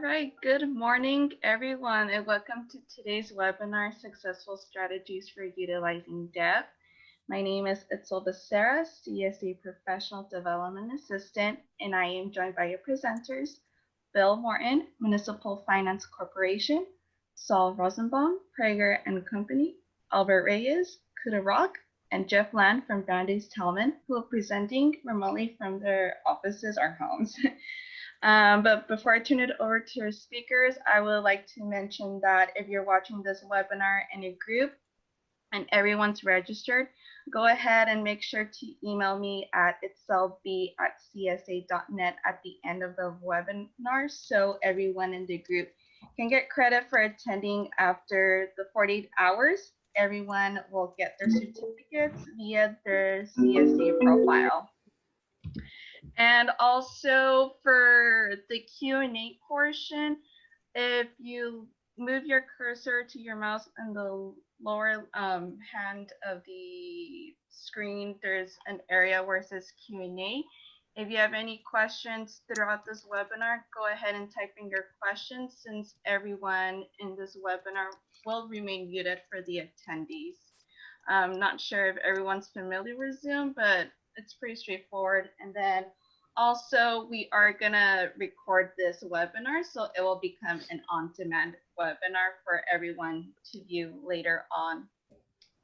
right, good morning, everyone, and welcome to today's webinar, Successful Strategies for Utilizing Debt. My name is Itzel Becerra, CSA Professional Development Assistant, and I am joined by your presenters, Bill Morton, Municipal Finance Corporation, Saul Rosenbaum, Prager and Company, Albert Reyes, Kuda Rock, and Jeff Land from Brandeis Tillman, who are presenting remotely from their offices or homes. But before I turn it over to our speakers, I would like to mention that if you're watching this webinar in a group and everyone's registered, go ahead and make sure to email me at itselb@csa.net at the end of the webinar so everyone in the group can get credit for attending after the 48 hours. Everyone will get their certificates via their CSA profile. And also for the Q&A portion, if you move your cursor to your mouse in the lower hand of the screen, there's an area where it says Q&A. If you have any questions throughout this webinar, go ahead and type in your questions since everyone in this webinar will remain muted for the attendees. I'm not sure if everyone's familiar with Zoom, but it's pretty straightforward. And then also, we are gonna record this webinar, so it will become an on-demand webinar for everyone to view later on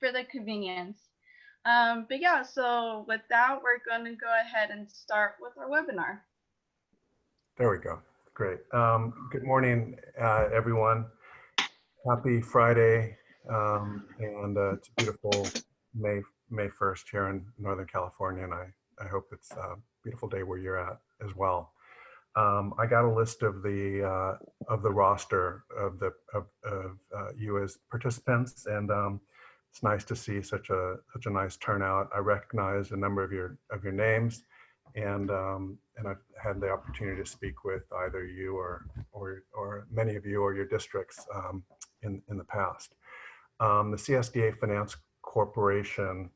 for the convenience. But yeah, so with that, we're gonna go ahead and start with our webinar. There we go. Great. Good morning, everyone. Happy Friday, and it's a beautiful May 1st here in Northern California, and I hope it's a beautiful day where you're at as well. I got a list of the roster of you as participants, and it's nice to see such a nice turnout. I recognize a number of your names, and I've had the opportunity to speak with either you or many of you or your districts in the past. The CSDA Finance Corporation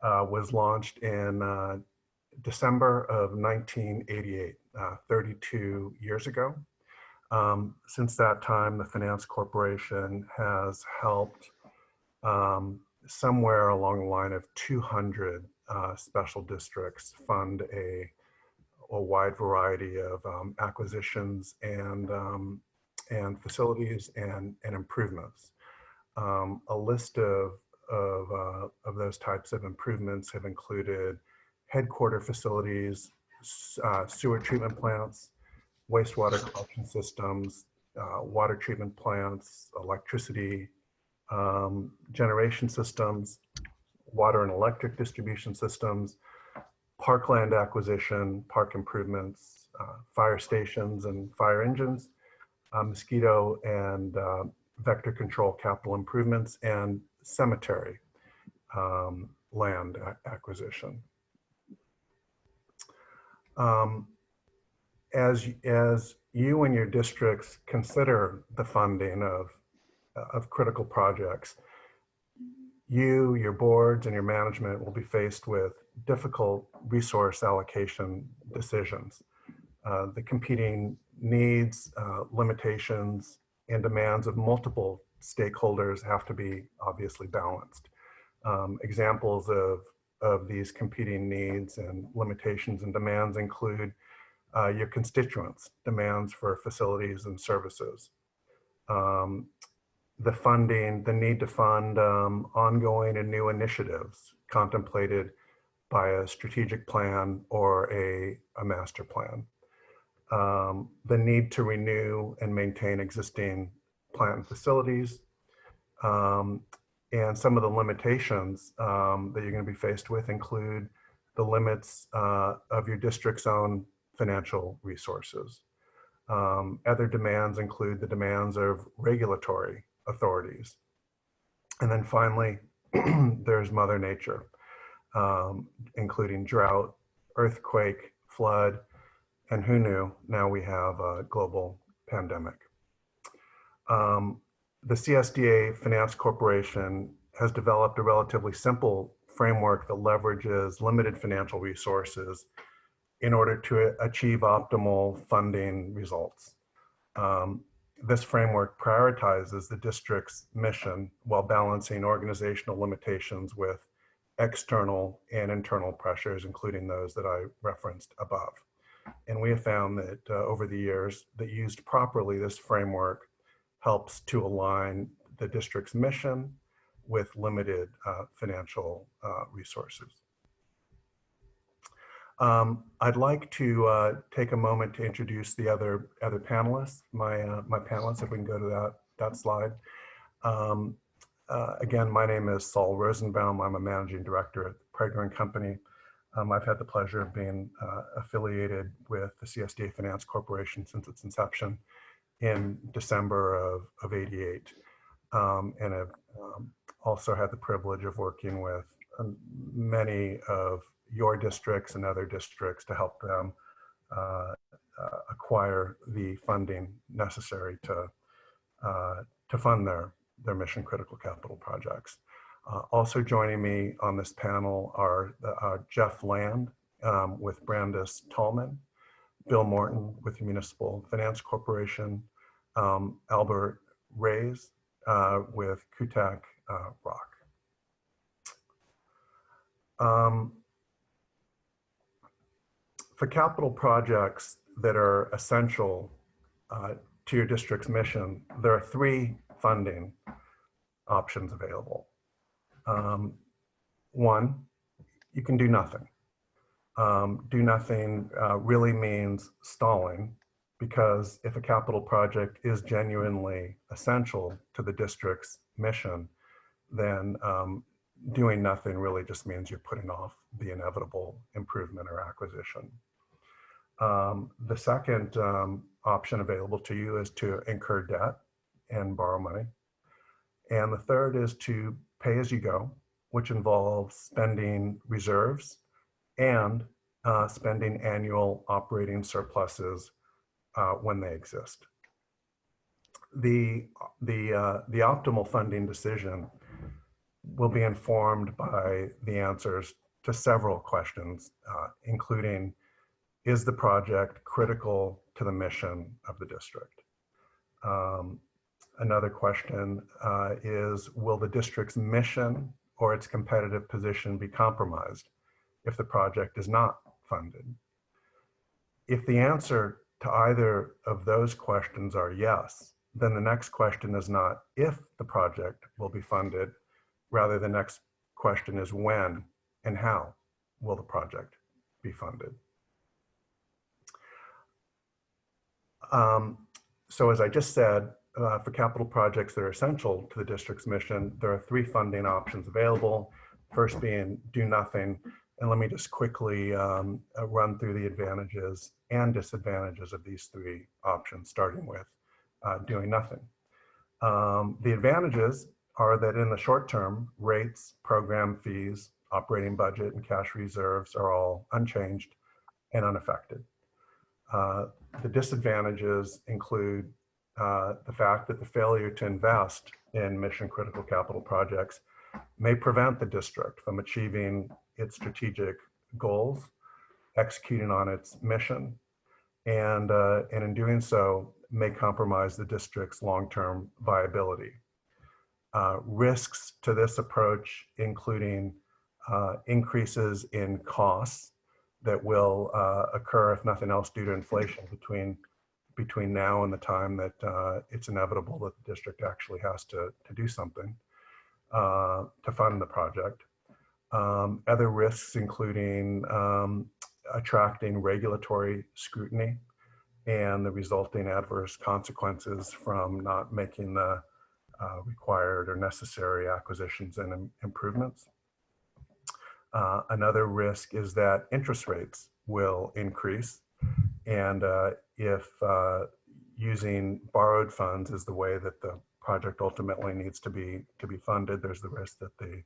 was launched in December of 1988, 32 years ago. Since that time, the Finance Corporation has helped somewhere along the line of 200 special districts fund a wide variety of acquisitions and facilities and improvements. A list of those types of improvements have included headquarter facilities, sewer treatment plants, wastewater collection systems, water treatment plants, electricity, generation systems, water and electric distribution systems, parkland acquisition, park improvements, fire stations and fire engines, mosquito and vector control capital improvements, and cemetery land acquisition. As you and your districts consider the funding of critical projects, your boards and your management will be faced with difficult resource allocation decisions. The competing needs, limitations, and demands of multiple stakeholders have to be obviously balanced. Examples of these competing needs and limitations and demands include your constituents' demands for facilities and services, the need to fund ongoing and new initiatives contemplated by a strategic plan or a master plan, the need to renew and maintain existing plant and facilities, and some of the limitations that you're going to be faced with include the limits of your district's own financial resources. Other demands include the demands of regulatory authorities. And then finally, there's Mother Nature, including drought, earthquake, flood, and who knew, now we have a global pandemic. The CSDA Finance Corporation has developed a relatively simple framework that leverages limited financial resources in order to achieve optimal funding results. This framework prioritizes the district's mission while balancing organizational limitations with external and internal pressures, including those that I referenced above. And we have found that over the years, that used properly, this framework helps to align the district's mission with limited financial resources. I'd like to take a moment to introduce the other panelists, my panelists, if we can go to that slide. Again, my name is Saul Rosenbaum. I'm a managing director at Prager & Company. I've had the pleasure of being affiliated with the CSDA Finance Corporation since its inception in December of '88, and have also had the privilege of working with many of your districts and other districts to help them acquire the funding necessary to fund their mission critical capital projects. Also joining me on this panel are Jeff Land with Brandis Tallman, Bill Morton with the Municipal Finance Corporation, Albert Reyes with Kutak Rock. For capital projects that are essential to your district's mission, there are three funding options available. One, you can do nothing. Do nothing really means stalling, because if a capital project is genuinely essential to the district's mission, then doing nothing really just means you're putting off the inevitable improvement or acquisition. The second option available to you is to incur debt and borrow money. And the third is to pay as you go, which involves spending reserves and spending annual operating surpluses when they exist. The optimal funding decision will be informed by the answers to several questions, including, is the project critical to the mission of the district? Another question is, will the district's mission or its competitive position be compromised if the project is not funded? If the answer to either of those questions are yes, then the next question is not if the project will be funded, rather the next question is when and how will the project be funded? So as I just said, for capital projects that are essential to the district's mission, there are three funding options available. First being do nothing. And let me just quickly run through the advantages and disadvantages of these three options, starting with doing nothing. The advantages are that in the short term, rates, program fees, operating budget, and cash reserves are all unchanged and unaffected. The disadvantages include the fact that the failure to invest in mission critical capital projects may prevent the district from achieving its strategic goals, executing on its mission, and in doing so may compromise the district's long-term viability. Risks to this approach including increases in costs that will occur, if nothing else, due to inflation between now and the time that it's inevitable that the district actually has to do something to fund the project. Other risks including attracting regulatory scrutiny and the resulting adverse consequences from not making the required or necessary acquisitions and improvements. Another risk is that interest rates will increase, and if using borrowed funds is the way that the project ultimately needs to be funded, there's the risk that the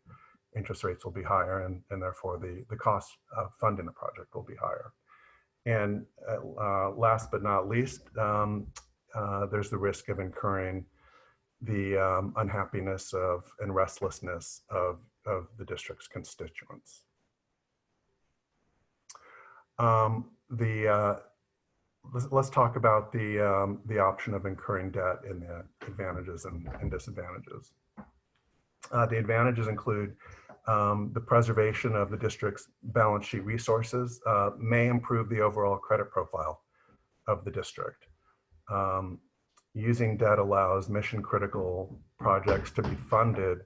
interest rates will be higher, and therefore the cost of funding the project will be higher. And last but not least, there's the risk of incurring the unhappiness and restlessness of the district's constituents. The let's talk about the option of incurring debt and the advantages and disadvantages. The advantages include the preservation of the district's balance sheet resources may improve the overall credit profile of the district. Using debt allows mission critical projects to be funded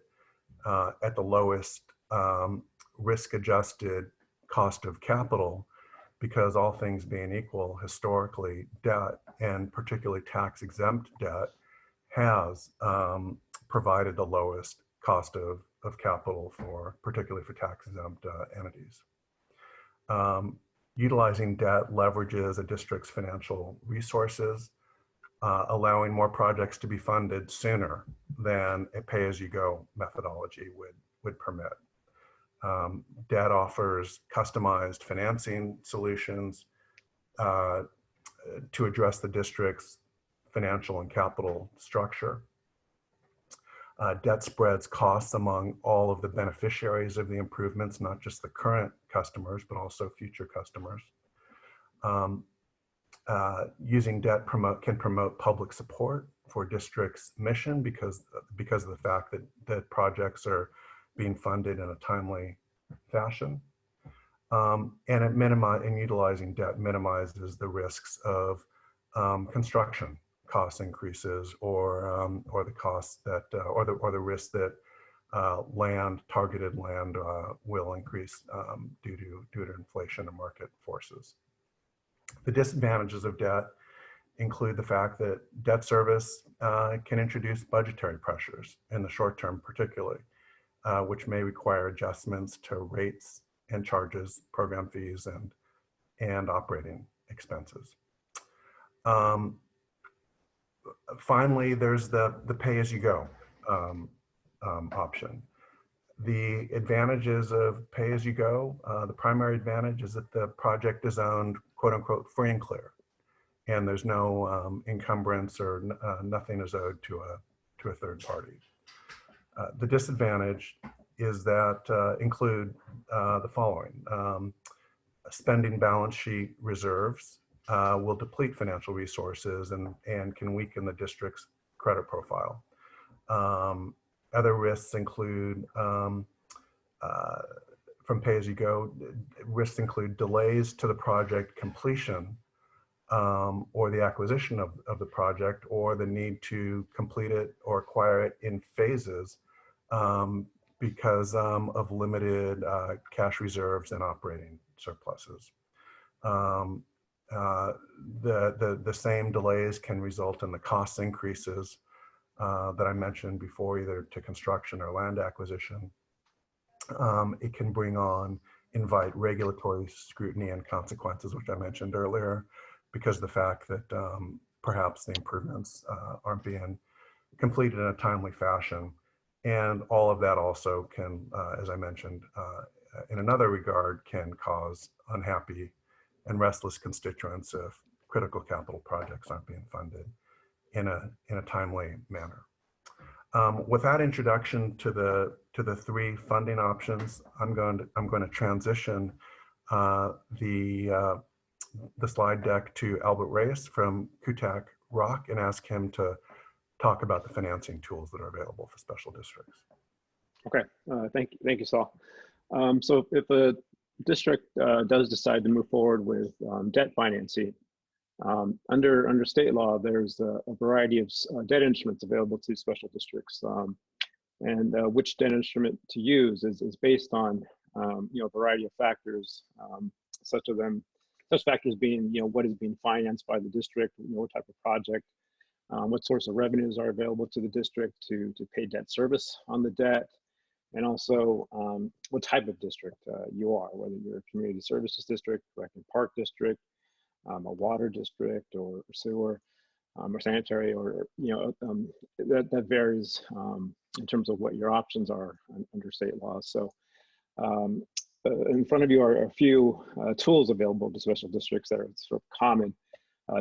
at the lowest risk adjusted cost of capital, because all things being equal, historically, debt, and particularly tax exempt debt, has provided the lowest cost of capital particularly for tax exempt entities. Utilizing debt leverages a district's financial resources, allowing more projects to be funded sooner than a pay-as-you-go methodology would permit. Debt offers customized financing solutions to address the district's financial and capital structure. Debt spreads costs among all of the beneficiaries of the improvements, not just the current customers, but also future customers. Using debt can promote public support for district's mission because of the fact that projects are being funded in a timely fashion. And utilizing debt minimizes the risks of construction cost increases or the costs that or the risk that targeted land will increase due to inflation and market forces. The disadvantages of debt include the fact that debt service can introduce budgetary pressures in the short term, particularly, which may require adjustments to rates and charges, program fees, and operating expenses. Finally, there's the pay-as-you-go option. The advantages of pay-as-you-go, the primary advantage is that the project is owned, quote unquote, free and clear, and there's no encumbrance or nothing is owed to a third party. The disadvantage is that include the following. Spending balance sheet reserves will deplete financial resources and can weaken the district's credit profile. Other risks include, from pay-as-you-go, risks include delays to the project completion or the acquisition of the project, or the need to complete it or acquire it in phases because of limited cash reserves and operating surpluses. The same delays can result in the cost increases that I mentioned before, either to construction or land acquisition. It can invite regulatory scrutiny and consequences, which I mentioned earlier, because of the fact that perhaps the improvements aren't being completed in a timely fashion. And all of that also can, as I mentioned, in another regard, can cause unhappy and restless constituents if critical capital projects aren't being funded in a timely manner. With that introduction to the three funding options, I'm going to transition the slide deck to Albert Reyes from Kutak Rock and ask him to talk about the financing tools that are available for special districts. Okay, thank you, Saul. So if a district does decide to move forward with debt financing, under state law, there's a variety of debt instruments available to special districts, and which debt instrument to use is based on a variety of factors, such factors being what is being financed by the district, what type of project, what source of revenues are available to the district to pay debt service on the debt, and also what type of district you are, whether you're a community services district, rec and park district, a water district, or sewer, or sanitary, or that varies in terms of what your options are under state law. So in front of you are a few tools available to special districts that are sort of common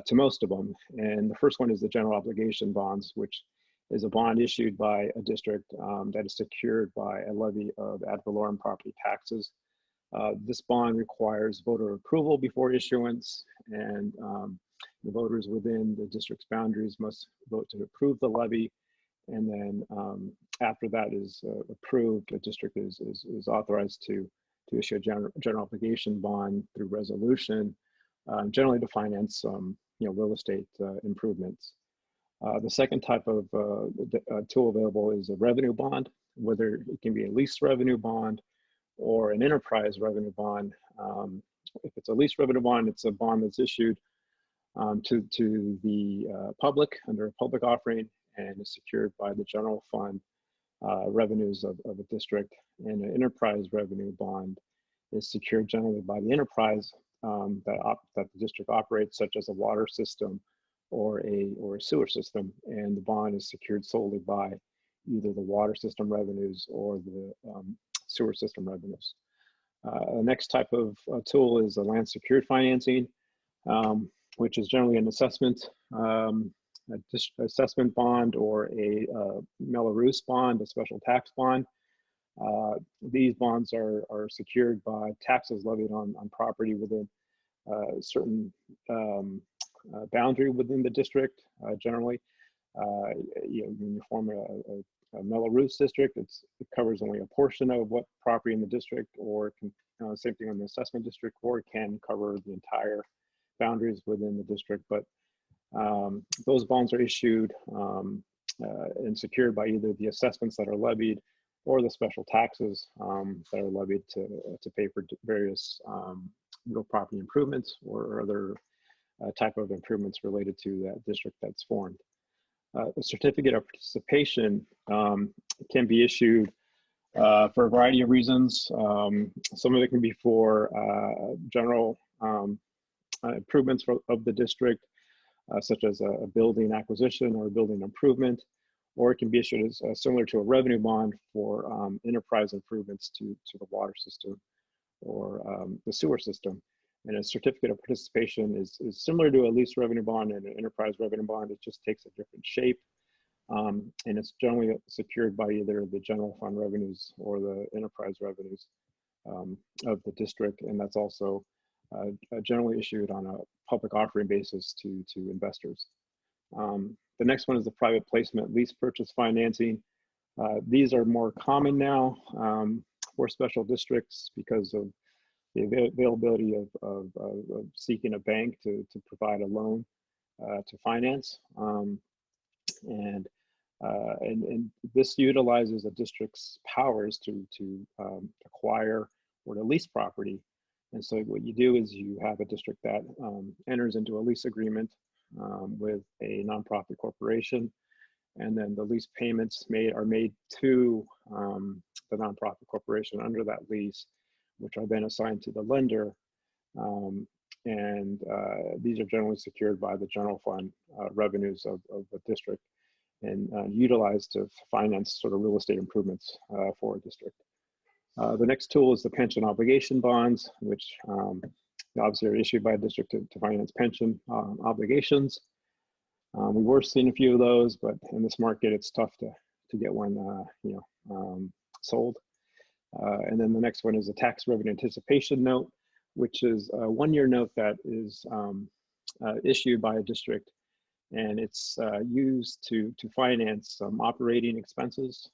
to most of them. And the first one is the general obligation bonds, which is a bond issued by a district that is secured by a levy of ad valorem property taxes. This bond requires voter approval before issuance, and The voters within the district's boundaries must vote to approve the levy. And then after that is approved, the district is authorized to issue a general obligation bond through resolution, generally to finance real estate improvements. The second type of tool available is a revenue bond, whether it can be a lease revenue bond or an enterprise revenue bond. If it's a lease revenue bond, it's a bond that's issued to the public under a public offering and is secured by the general fund revenues of a district. And an enterprise revenue bond is secured generally by the enterprise that the district operates, such as a water system or a sewer system, and the bond is secured solely by either the water system revenues or the sewer system revenues. The next type of tool is a land secured financing, which is generally an assessment bond or a Mello-Roos bond, a special tax bond. These bonds are secured by taxes levied on property within certain boundary within the district. Generally, when you form a Mello-Roos district, it covers only a portion of what property in the district, or can, same thing on the assessment district, or it can cover the entire boundaries within the district. But those bonds are issued and secured by either the assessments that are levied or the special taxes that are levied to pay for various real property improvements or other type of improvements related to that district that's formed. A certificate of participation can be issued for a variety of reasons. Some of it can be for general improvements of the district, such as a building acquisition or a building improvement, or it can be issued as similar to a revenue bond for enterprise improvements to the water system or the sewer system. And a certificate of participation is similar to a lease revenue bond and an enterprise revenue bond. It just takes a different shape. And it's generally secured by either the general fund revenues or the enterprise revenues of the district. And that's also generally issued on a public offering basis to investors. The next one is the private placement lease purchase financing. These are more common now for special districts because of the availability of seeking a bank to provide a loan to finance. And this utilizes a district's powers to acquire or to lease property. And so what you do is you have a district that enters into a lease agreement with a nonprofit corporation, and then the lease payments are made to the nonprofit corporation under that lease, which are then assigned to the lender. And these are generally secured by the general fund revenues of the district and utilized to finance sort of real estate improvements for a district. The next tool is the pension obligation bonds, which obviously are issued by a district to finance pension obligations. We were seeing a few of those, but in this market, it's tough to get one sold. And then the next one is a tax revenue anticipation note, which is a one-year note that is issued by a district, and it's used to finance some operating expenses.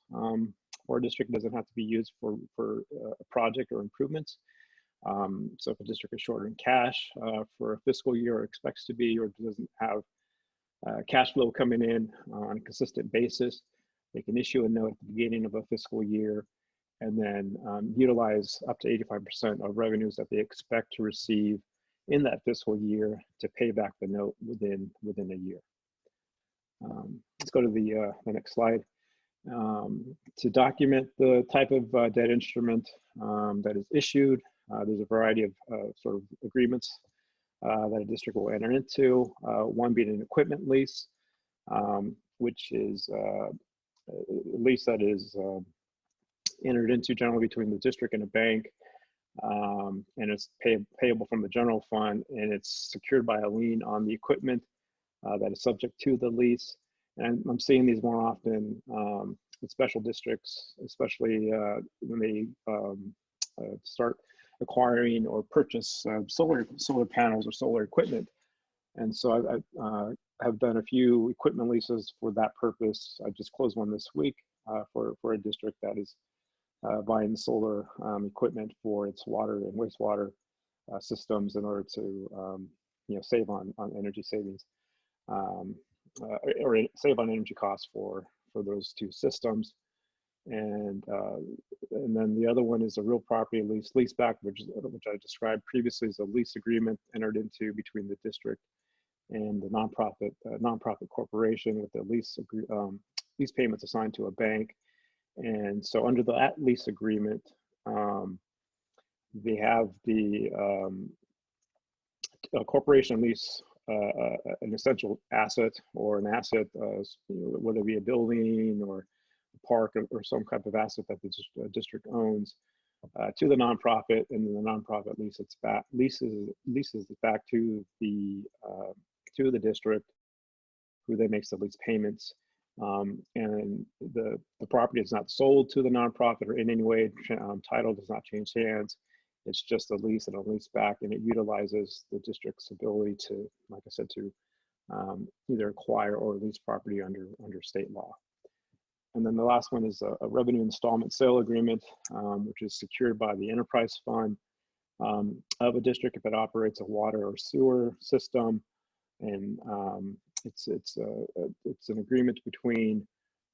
Or a district doesn't have to be used for a project or improvements. So if a district is short in cash for a fiscal year or expects to be, or doesn't have cash flow coming in on a consistent basis, they can issue a note at the beginning of a fiscal year and then utilize up to 85% of revenues that they expect to receive in that fiscal year to pay back the note within a year. Let's go to the next slide. To document the type of debt instrument that is issued, there's a variety of sort of agreements that a district will enter into, one being an equipment lease, which is a lease that is entered into generally between the district and a bank, and it's payable from the general fund, and it's secured by a lien on the equipment that is subject to the lease. And I'm seeing these more often with special districts, especially when they start acquiring or purchase solar panels or solar equipment. And so have done a few equipment leases for that purpose. I just closed one this week for a district that is buying solar equipment for its water and wastewater systems in order to save on energy savings or save on energy costs for those two systems. And then the other one is a real property lease back, which I described previously as a lease agreement entered into between the district and the nonprofit corporation with the lease payments assigned to a bank. And so under that lease agreement, they have the corporation lease an essential asset or an asset, whether it be a building or a park or some type of asset that the district owns to the nonprofit, and then the nonprofit leases it back to the district, who then makes the lease payments. And the property is not sold to the nonprofit or in any way. Title does not change hands. It's just a lease and a lease back, and it utilizes the district's ability to, like I said, to either acquire or lease property under state law. And then the last one is a revenue installment sale agreement, which is secured by the enterprise fund of a district if it operates a water or sewer system. And it's an agreement between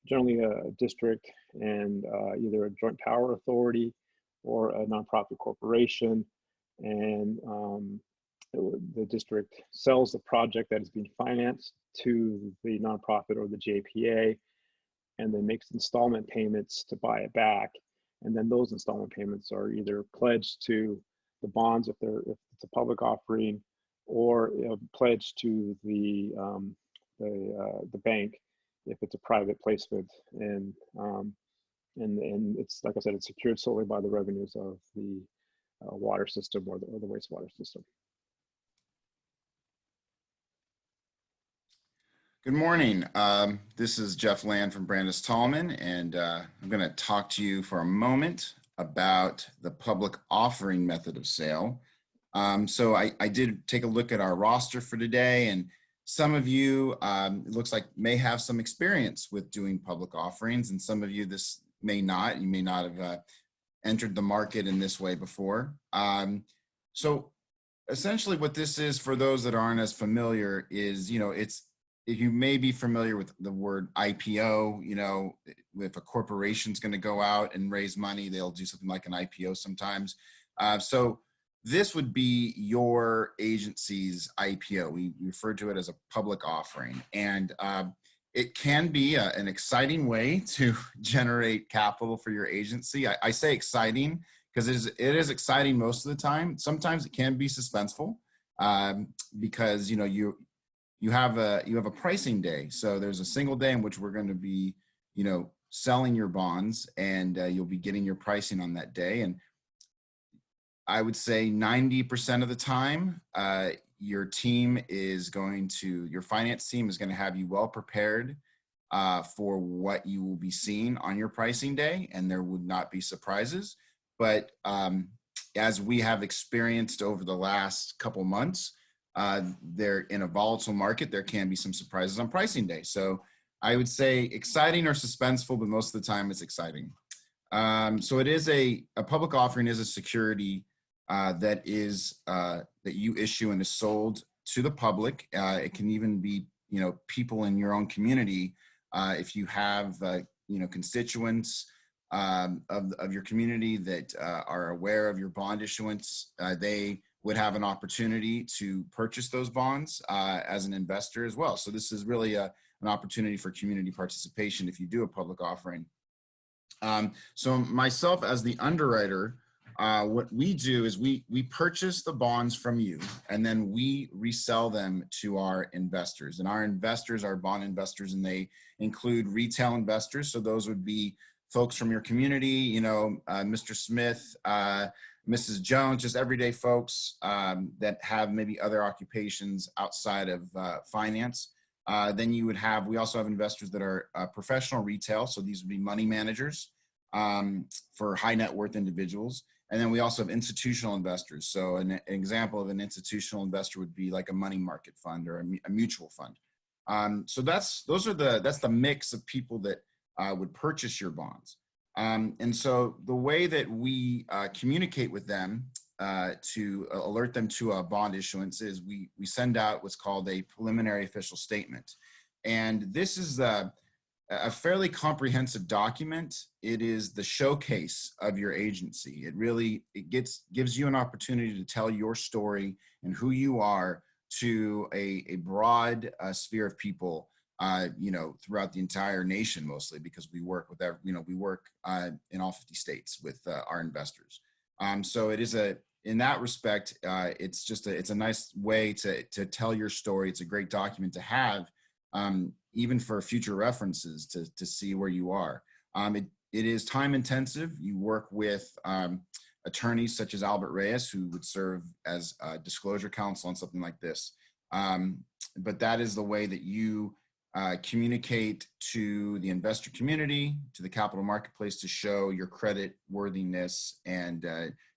generally a district and either a joint power authority or a nonprofit corporation. And the district sells the project that is being financed to the nonprofit or the JPA, and then makes installment payments to buy it back. And then those installment payments are either pledged to the bonds if it's a public offering, or pledged to the bank if it's a private placement. And it's, like I said, it's secured solely by the revenues of the water system or the wastewater system. Good morning. This is Jeff Land from Brandis Tallman, and I'm going to talk to you for a moment about the public offering method of sale. So I did take a look at our roster for today, and some of you, it looks like, may have some experience with doing public offerings, and some of you this may not. You may not have entered the market in this way before. So essentially what this is, for those that aren't as familiar, is, you may be familiar with the word IPO. If a corporation's going to go out and raise money, they'll do something like an IPO sometimes. So this would be your agency's IPO. We refer to it as a public offering. And it can be an exciting way to generate capital for your agency. I say exciting because it is exciting most of the time. Sometimes it can be suspenseful because you have a pricing day. So there's a single day in which we're going to be selling your bonds, and you'll be getting your pricing on that day. And I would say 90% of the time, your finance team is going to have you well prepared for what you will be seeing on your pricing day, and there would not be surprises. But as we have experienced over the last couple months, they're in a volatile market, there can be some surprises on pricing day. So I would say exciting or suspenseful, but most of the time it's exciting. So it is a public offering is a security that you issue and is sold to the public. It can even be, people in your own community. If you have, constituents of your community that are aware of your bond issuance, they would have an opportunity to purchase those bonds as an investor as well. So this is really an opportunity for community participation if you do a public offering. So myself as the underwriter, what we do is we purchase the bonds from you, and then we resell them to our investors. And our investors are bond investors, and they include retail investors. So those would be folks from your community, Mr. Smith, Mrs. Jones, just everyday folks that have maybe other occupations outside of finance. Then we also have investors that are professional retail. So these would be money managers for high net worth individuals. And then we also have institutional investors. So an example of an institutional investor would be like a money market fund or a mutual fund. So that's the mix of people that would purchase your bonds. And so the way that we communicate with them to alert them to a bond issuance is we send out what's called a preliminary official statement. And this is a fairly comprehensive document. It is the showcase of your agency. It gives you an opportunity to tell your story and who you are to a broad sphere of people, throughout the entire nation, mostly because we work with in all 50 states with our investors. So it is in that respect, it's a nice way to tell your story. It's a great document to have, even for future references to see where you are. It is time intensive. You work with attorneys such as Albert Reyes, who would serve as disclosure counsel on something like this. But that is the way that you communicate to the investor community, to the capital marketplace, to show your credit worthiness and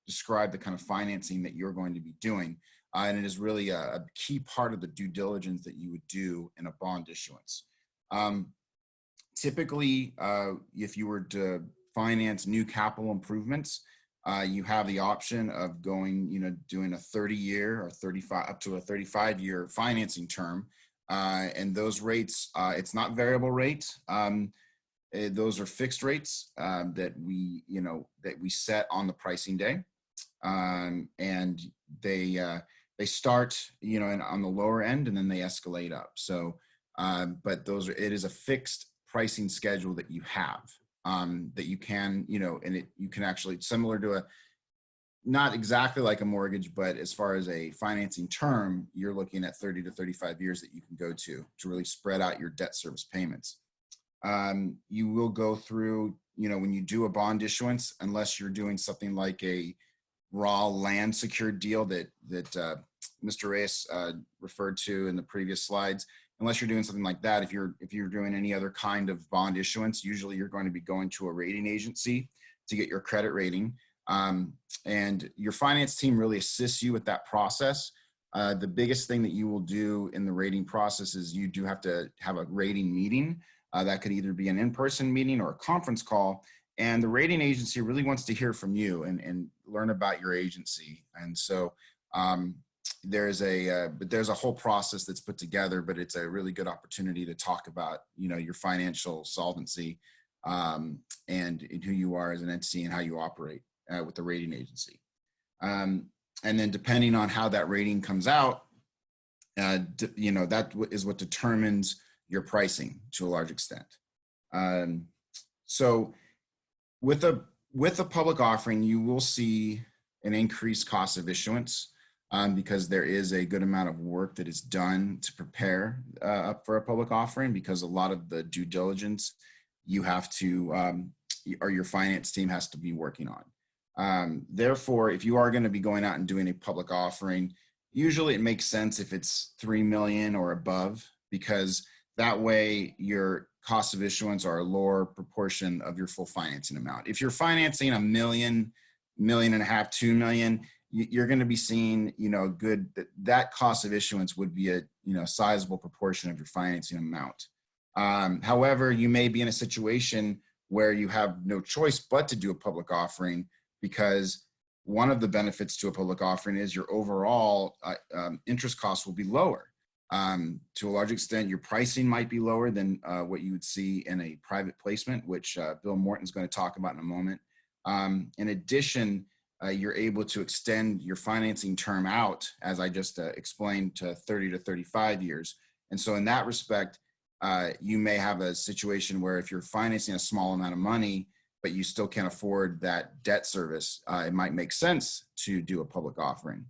describe the kind of financing that you're going to be doing. And it is really a key part of the due diligence that you would do in a bond issuance. Typically, if you were to finance new capital improvements, you have the option of doing a 30-year or 35 up to a 35-year financing term. And those rates, it's not variable rate. Those are fixed rates that we set on the pricing day. And they start, on the lower end, and then they escalate up. So, but it is a fixed pricing schedule that you have, that you can, you can actually, similar to not exactly like a mortgage, but as far as a financing term, you're looking at 30 to 35 years that you can go to really spread out your debt service payments. You will go through, when you do a bond issuance, unless you're doing something like a raw land secured deal that Mr. Reyes referred to in the previous slides. Unless you're doing something like that, if you're doing any other kind of bond issuance, usually you're going to be going to a rating agency to get your credit rating. And your finance team really assists you with that process. The biggest thing that you will do in the rating process is you do have to have a rating meeting. That could either be an in-person meeting or a conference call. And the rating agency really wants to hear from you and learn about your agency. And so there's a whole process that's put together, but it's a really good opportunity to talk about, your financial solvency and who you are as an entity and how you operate with the rating agency. And then depending on how that rating comes out, that is what determines your pricing to a large extent. So with a public offering, you will see an increased cost of issuance because there is a good amount of work that is done to prepare up for a public offering, because a lot of the due diligence you have to, or your finance team has to be working on. Therefore, if you are going to be going out and doing a public offering, usually it makes sense if it's 3 million or above, because that way your costs of issuance are a lower proportion of your full financing amount. If you're financing $1 million, $1.5 million, 2 million, you're going to be seeing, that cost of issuance would be a, sizable proportion of your financing amount. However, you may be in a situation where you have no choice but to do a public offering, because one of the benefits to a public offering is your overall interest costs will be lower. To a large extent, your pricing might be lower than what you would see in a private placement, which Bill Morton's going to talk about in a moment. In addition, you're able to extend your financing term out, as I just explained, to 30 to 35 years. And so in that respect, you may have a situation where if you're financing a small amount of money, but you still can't afford that debt service, it might make sense to do a public offering.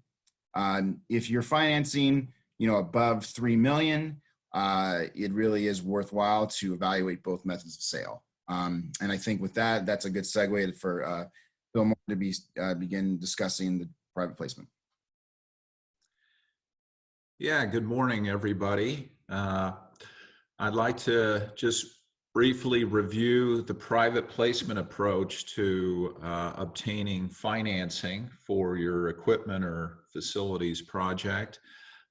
If you're financing, above 3 million, it really is worthwhile to evaluate both methods of sale. And I think with that, that's a good segue for Bill Morton to begin discussing the private placement. Yeah, good morning, everybody. I'd like to just briefly review the private placement approach to obtaining financing for your equipment or facilities project.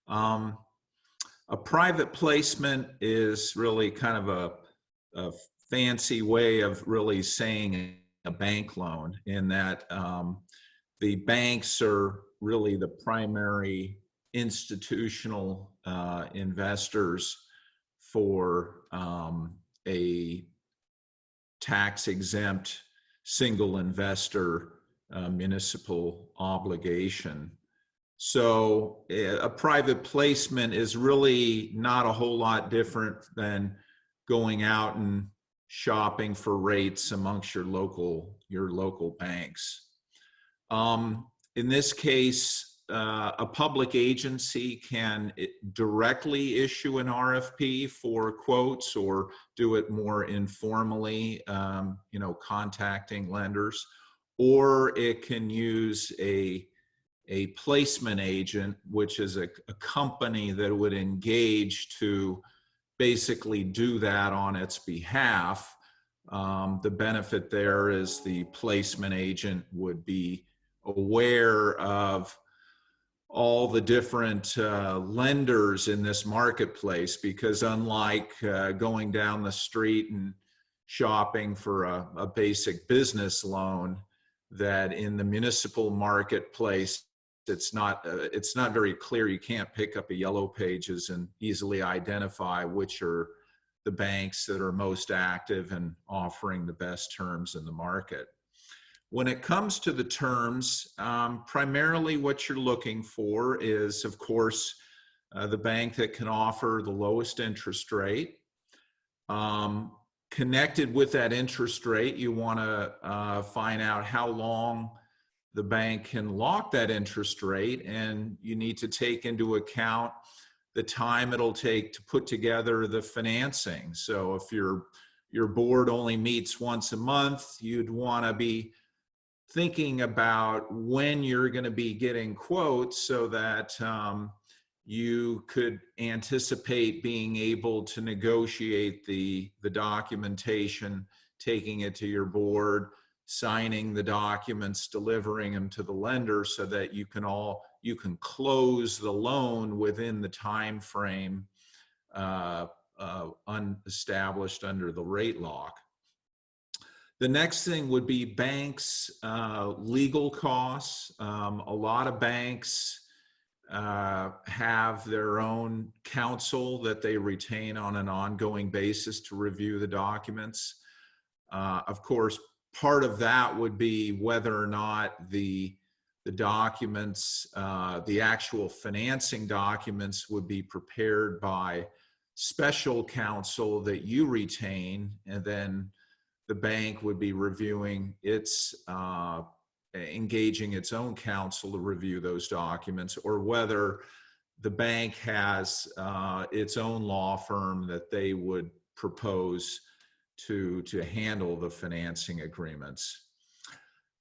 A private placement is really kind of a fancy way of really saying a bank loan, in that the banks are really the primary institutional investors for a tax-exempt single investor municipal obligation. So a private placement is really not a whole lot different than going out and shopping for rates amongst your local banks. In this case, a public agency can directly issue an RFP for quotes, or do it more informally, contacting lenders, or it can use a placement agent, which is a company that would engage to basically do that on its behalf. The benefit there is the placement agent would be aware of all the different lenders in this marketplace, because unlike going down the street and shopping for a basic business loan, that in the municipal marketplace, it's not very clear. You can't pick up a yellow pages and easily identify which are the banks that are most active and offering the best terms in the market. When it comes to the terms, primarily what you're looking for is, of course, the bank that can offer the lowest interest rate. Connected with that interest rate, you want to find out how long the bank can lock that interest rate, and you need to take into account the time it'll take to put together the financing. So if your board only meets once a month, you'd want to be thinking about when you're going to be getting quotes, so that you could anticipate being able to negotiate the documentation, taking it to your board, signing the documents, delivering them to the lender, so that you can close the loan within the time frame established under the rate lock. The next thing would be banks' legal costs. A lot of banks have their own counsel that they retain on an ongoing basis to review the documents. Of course, part of that would be whether or not the documents, the actual financing documents, would be prepared by special counsel that you retain, and then the bank would be reviewing its, engaging its own counsel to review those documents, or whether the bank has its own law firm that they would propose to handle the financing agreements.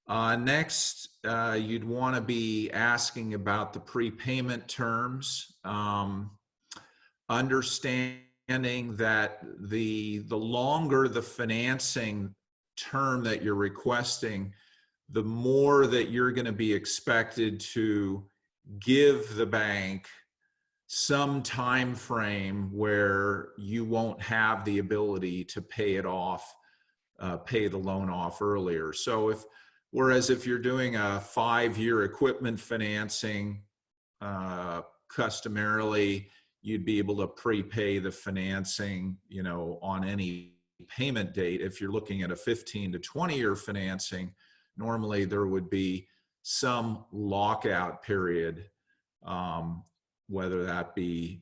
Next, you'd want to be asking about the prepayment terms. Understanding that the longer the financing term that you're requesting, the more that you're going to be expected to give the bank some time frame where you won't have the ability to pay it off, pay the loan off earlier. So whereas if you're doing a 5-year equipment financing, customarily you'd be able to prepay the financing, on any payment date. If you're looking at a 15 to 20-year financing, normally there would be some lockout period, whether that be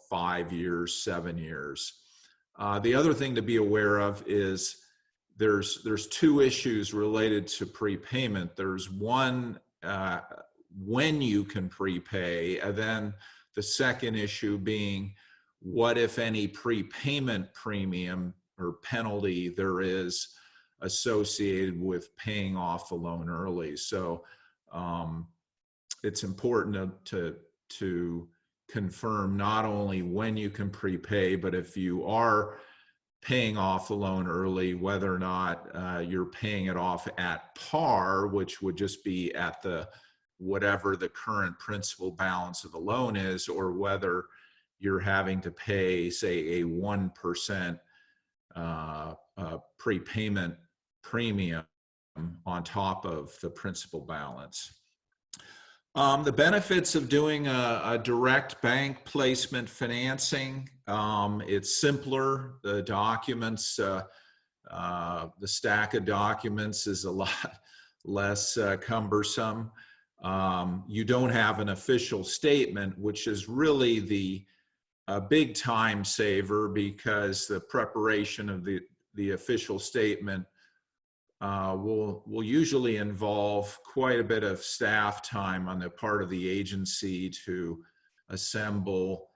5 years, 7 years. The other thing to be aware of is there's two issues related to prepayment. There's one, when you can prepay, and then the second issue being what, if any, prepayment premium or penalty there is associated with paying off the loan early. So it's important to confirm not only when you can prepay, but if you are paying off the loan early, whether or not you're paying it off at par, which would just be at the whatever the current principal balance of the loan is, or whether you're having to pay, say, a 1% prepayment premium on top of the principal balance. The benefits of doing a direct bank placement financing, it's simpler. The documents, the stack of documents is a lot less cumbersome. You don't have an official statement, which is really the big time saver, because the preparation of the official statement will usually involve quite a bit of staff time on the part of the agency to assemble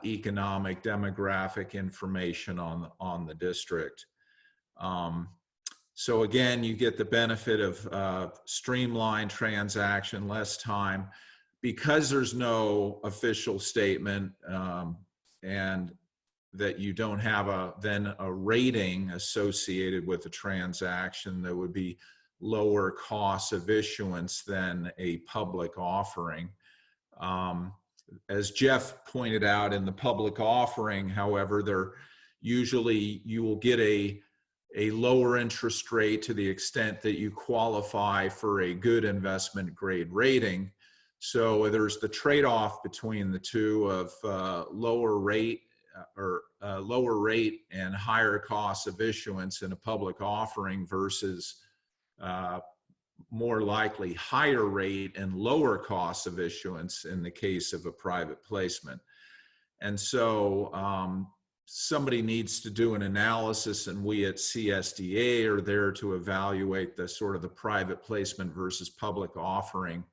economic demographic information on the district. So again, you get the benefit of streamlined transaction, less time. Because there's no official statement, and that you don't have then a rating associated with the transaction, that would be lower costs of issuance than a public offering. As Jeff pointed out, in the public offering, however, usually you will get a lower interest rate to the extent that you qualify for a good investment grade rating. So there's the trade-off between the two of lower rate and higher costs of issuance in a public offering versus more likely higher rate and lower costs of issuance in the case of a private placement. And so somebody needs to do an analysis, and we at CSDA are there to evaluate the sort of the private placement versus public offering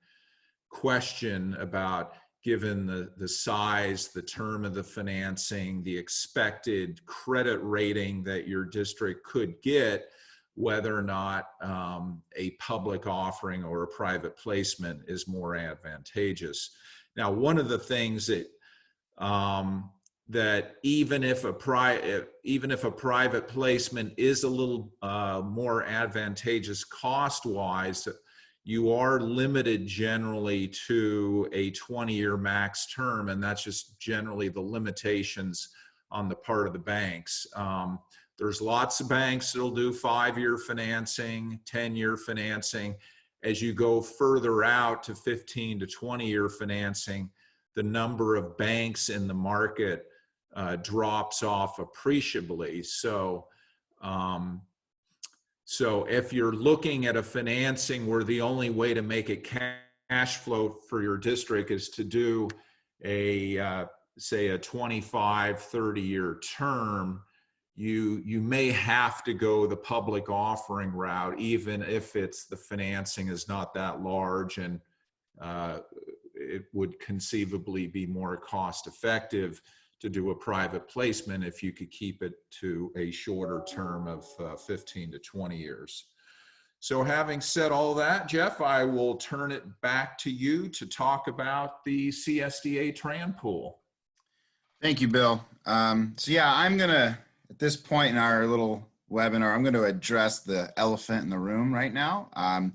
question about, given the size, the term of the financing, the expected credit rating that your district could get, whether or not a public offering or a private placement is more advantageous. Now, one of the things that that even if a private placement is a little more advantageous cost-wise, you are limited generally to a 20-year max term, and that's just generally the limitations on the part of the banks. There's lots of banks that'll do 5-year financing, 10-year financing. As you go further out to 15 to 20-year financing, the number of banks in the market drops off appreciably. So if you're looking at a financing where the only way to make it cash flow for your district is to do say a 25, 30-year term, you may have to go the public offering route, even if the financing is not that large, and it would conceivably be more cost effective to do a private placement if you could keep it to a shorter term of 15 to 20 years. So having said all that, Jeff, I will turn it back to you to talk about the CSDA TRAN pool. Thank you, Bill. So yeah, I'm gonna, at this point in our little webinar, I'm going to address the elephant in the room right now.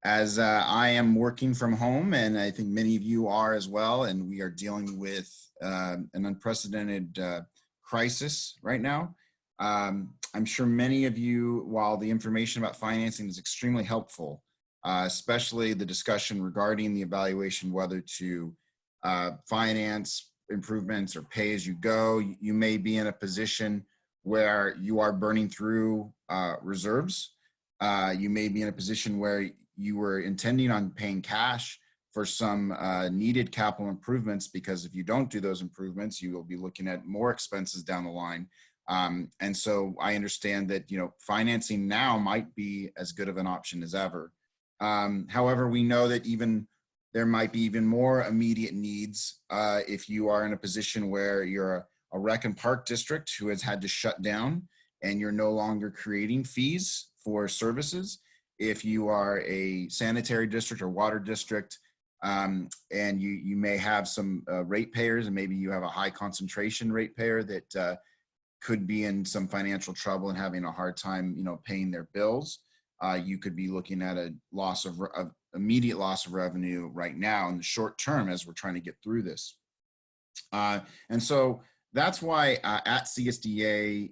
As I am working from home, and I think many of you are as well, and we are dealing with an unprecedented crisis right now. I'm sure many of you, while the information about financing is extremely helpful, especially the discussion regarding the evaluation whether to finance improvements or pay as you go, you may be in a position where you are burning through reserves. You may be in a position where you were intending on paying cash for some needed capital improvements, because if you don't do those improvements, you will be looking at more expenses down the line. And so I understand that, you know, financing now might be as good of an option as ever. However, we know that there might be even more immediate needs if you are in a position where you're a rec and park district who has had to shut down and you're no longer creating fees for services. If you are a sanitary district or water district, and you may have some ratepayers, and maybe you have a high concentration ratepayer that could be in some financial trouble and having a hard time, paying their bills. You could be looking at a immediate loss of revenue right now in the short term as we're trying to get through this. And so that's why at CSDA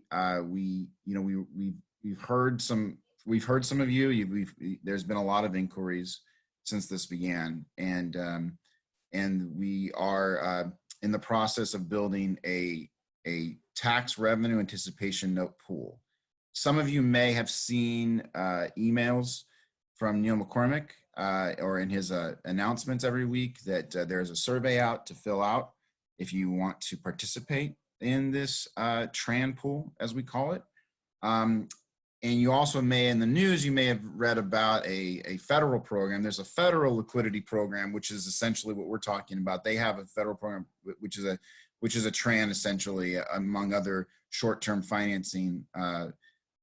we've heard some of you. There's been a lot of inquiries since this began, and we are in the process of building a tax revenue anticipation note pool. Some of you may have seen emails from Neil McCormick or in his announcements every week that there's a survey out to fill out if you want to participate in this TRAN pool, as we call it. And you also may, in the news, you may have read about a federal program. There's a federal liquidity program, which is essentially what we're talking about. They have a federal program, which is a TRAN, essentially, among other short-term financing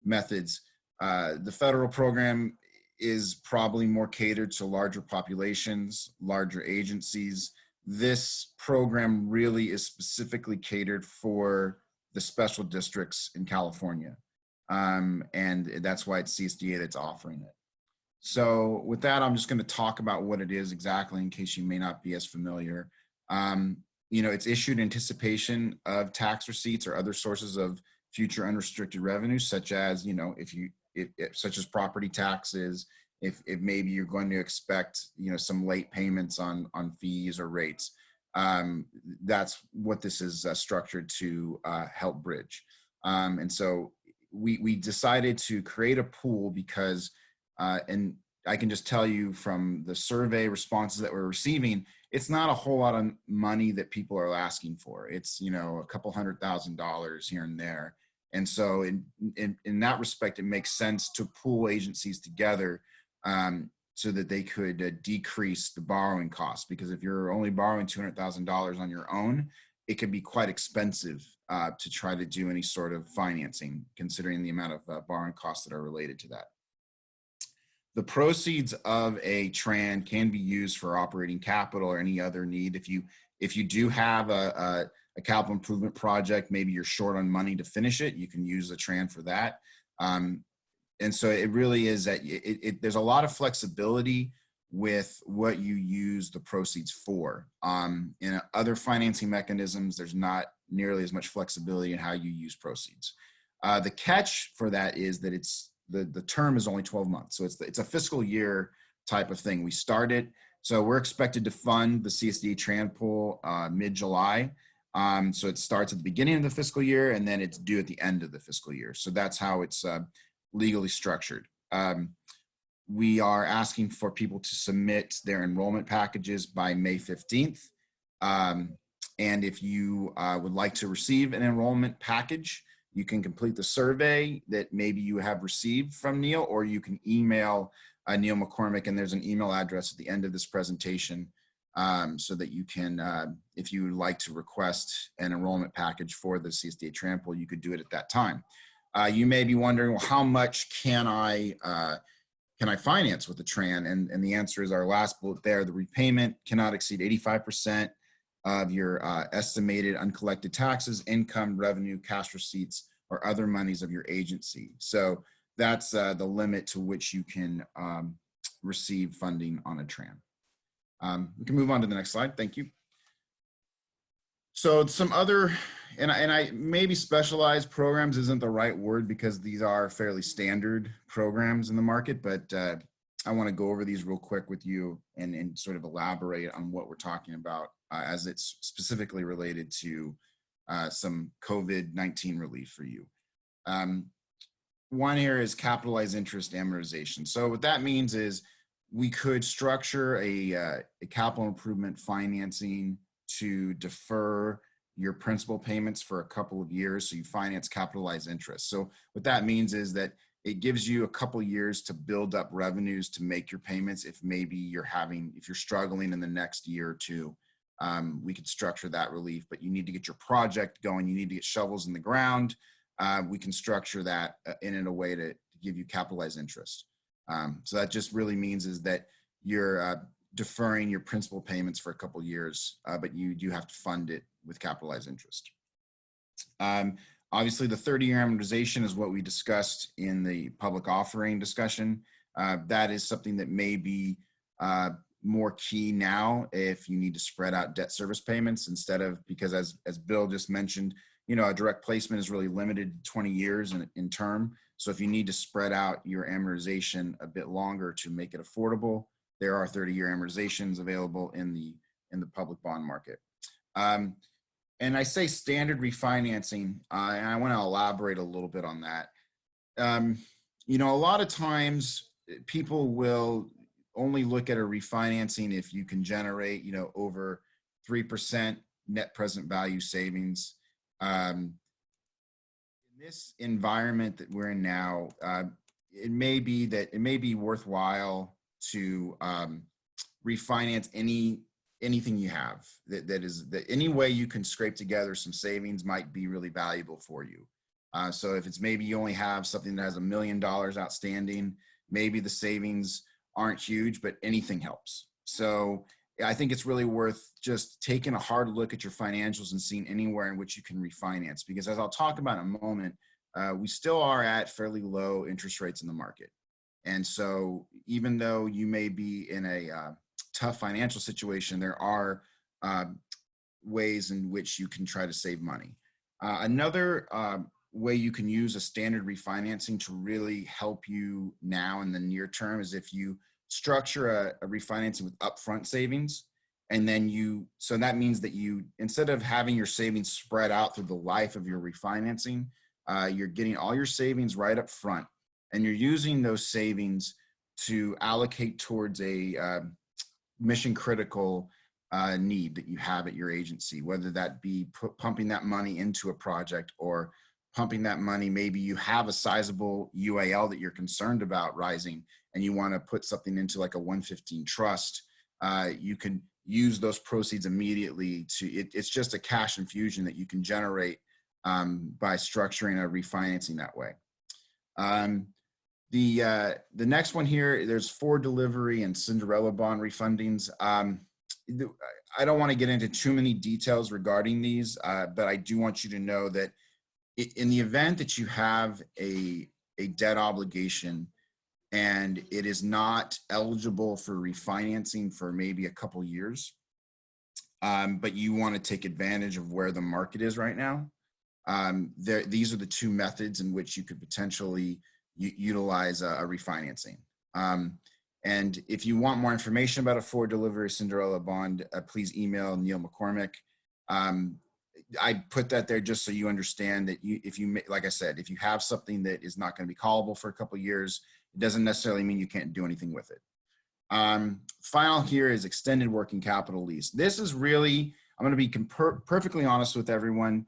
methods. The federal program is probably more catered to larger populations, larger agencies. This program really is specifically catered for the special districts in California. And that's why it's CSDA that's offering it. So with that, I'm just going to talk about what it is exactly in case you may not be as familiar. It's issued in anticipation of tax receipts or other sources of future unrestricted revenue, such as, such as property taxes, if maybe you're going to expect, some late payments on fees or rates. That's what this is structured to help bridge. And so we decided to create a pool because, and I can just tell you from the survey responses that we're receiving, it's not a whole lot of money that people are asking for. It's, a couple $100,000 here and there. And so in that respect, it makes sense to pool agencies together so that they could decrease the borrowing costs. Because if you're only borrowing $200,000 on your own, it can be quite expensive to try to do any sort of financing, considering the amount of borrowing costs that are related to that. The proceeds of a TRAN can be used for operating capital or any other need. If you do have a capital improvement project, maybe you're short on money to finish it, you can use a TRAN for that. And so it really is that there's a lot of flexibility with what you use the proceeds for. In other financing mechanisms, there's not nearly as much flexibility in how you use proceeds. The catch for that is that the term is only 12 months. So it's a fiscal year type of thing. We started, so we're expected to fund the CSDA TRAN pool mid-July. So it starts at the beginning of the fiscal year and then it's due at the end of the fiscal year. So that's how it's legally structured. We are asking for people to submit their enrollment packages by May 15th. And if you would like to receive an enrollment package, you can complete the survey that maybe you have received from Neil, or you can email Neil McCormick, and there's an email address at the end of this presentation so that you can, if you would like to request an enrollment package for the CSDA TRAN pool, you could do it at that time. You may be wondering, well, how much can I finance with the TRAN? And the answer is our last bullet there. The repayment cannot exceed 85% of your estimated uncollected taxes, income, revenue, cash receipts, or other monies of your agency. So that's the limit to which you can receive funding on a TRAN. We can move on to the next slide. Thank you. So some other, and I maybe specialized programs isn't the right word because these are fairly standard programs in the market, but I want to go over these real quick with you and sort of elaborate on what we're talking about as it's specifically related to some COVID-19 relief for you. One here is capitalized interest amortization. So what that means is we could structure a capital improvement financing to defer your principal payments for a couple of years, so you finance capitalized interest. So what that means is that it gives you a couple years to build up revenues to make your payments. If maybe if you're struggling in the next year or two, we could structure that relief, but you need to get your project going. You need to get shovels in the ground. We can structure that in a way to give you capitalized interest. So that just really means is that you're deferring your principal payments for a couple years, but you do have to fund it with capitalized interest. Obviously, the 30-year amortization is what we discussed in the public offering discussion. That is something that may be more key now if you need to spread out debt service payments instead of, because as Bill just mentioned, you know, a direct placement is really limited to 20 years in term. So if you need to spread out your amortization a bit longer to make it affordable, there are 30-year amortizations available in the public bond market. And I say standard refinancing, and I want to elaborate a little bit on that. You know, a lot of times people will only look at a refinancing if you can generate, you know, over 3% net present value savings. In this environment that we're in now, it may be worthwhile to refinance anything you have that any way you can scrape together some savings might be really valuable for you. So if it's maybe you only have something that has $1 million outstanding, maybe the savings aren't huge, but anything helps. So I think it's really worth just taking a hard look at your financials and seeing anywhere in which you can refinance, because as I'll talk about in a moment, we still are at fairly low interest rates in the market. And so even though you may be in a tough financial situation, there are ways in which you can try to save money. Another way you can use a standard refinancing to really help you now in the near term is if you structure a refinancing with upfront savings. And then so that means that you, instead of having your savings spread out through the life of your refinancing, you're getting all your savings right up front. And you're using those savings to allocate towards a mission critical need that you have at your agency, whether that be pumping that money into a project or pumping that money. Maybe you have a sizable UAL that you're concerned about rising and you want to put something into like a 115 trust. You can use those proceeds immediately it's just a cash infusion that you can generate by structuring a refinancing that way. The next one here, there's forward delivery and Cinderella bond refundings. I don't want to get into too many details regarding these, but I do want you to know that in the event that you have a debt obligation and it is not eligible for refinancing for maybe a couple years, but you want to take advantage of where the market is right now, these are the two methods in which you could potentially utilize a refinancing. And if you want more information about a forward delivery Cinderella bond, please email Neil McCormick. I put that there just so you understand that like I said, if you have something that is not going to be callable for a couple of years, it doesn't necessarily mean you can't do anything with it. Final here is extended working capital lease. This is really, I'm going to be perfectly honest with everyone.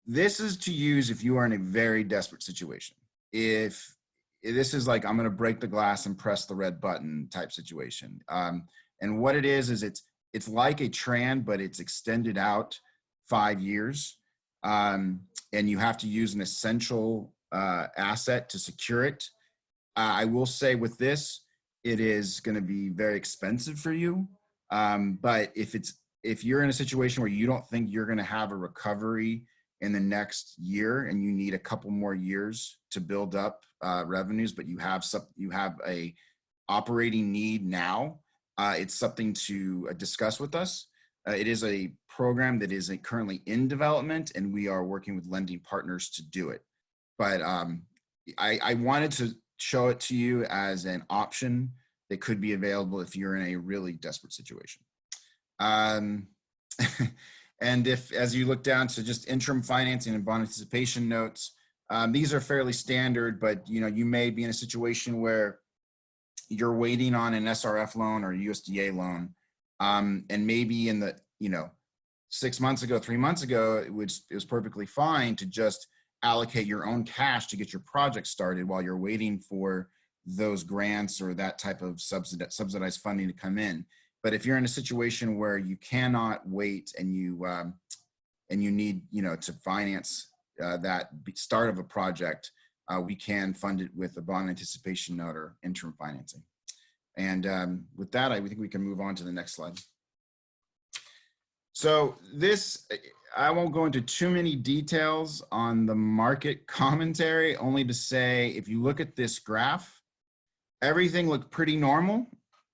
This is to use if you are in a very desperate situation. If this is like, I'm going to break the glass and press the red button type situation. And what it is it's like a Tran, but it's extended out 5 years. And you have to use an essential asset to secure it. I will say with this, it is going to be very expensive for you. But if you're in a situation where you don't think you're going to have a recovery in the next year and you need a couple more years to build up revenues, but you have a operating need now, it's something to discuss with us. It is a program that is currently in development and we are working with lending partners to do it. But I wanted to show it to you as an option that could be available if you're in a really desperate situation. And as you look down to just interim financing and bond anticipation notes, these are fairly standard, but you may be in a situation where you're waiting on an SRF loan or USDA loan. And maybe in the, 6 months ago, 3 months ago, it was perfectly fine to just allocate your own cash to get your project started while you're waiting for those grants or that type of subsidized funding to come in. But if you're in a situation where you cannot wait and you need, to finance that start of a project, we can fund it with a bond anticipation note or interim financing. And with that, I think we can move on to the next slide. So this, I won't go into too many details on the market commentary, only to say, if you look at this graph, everything looked pretty normal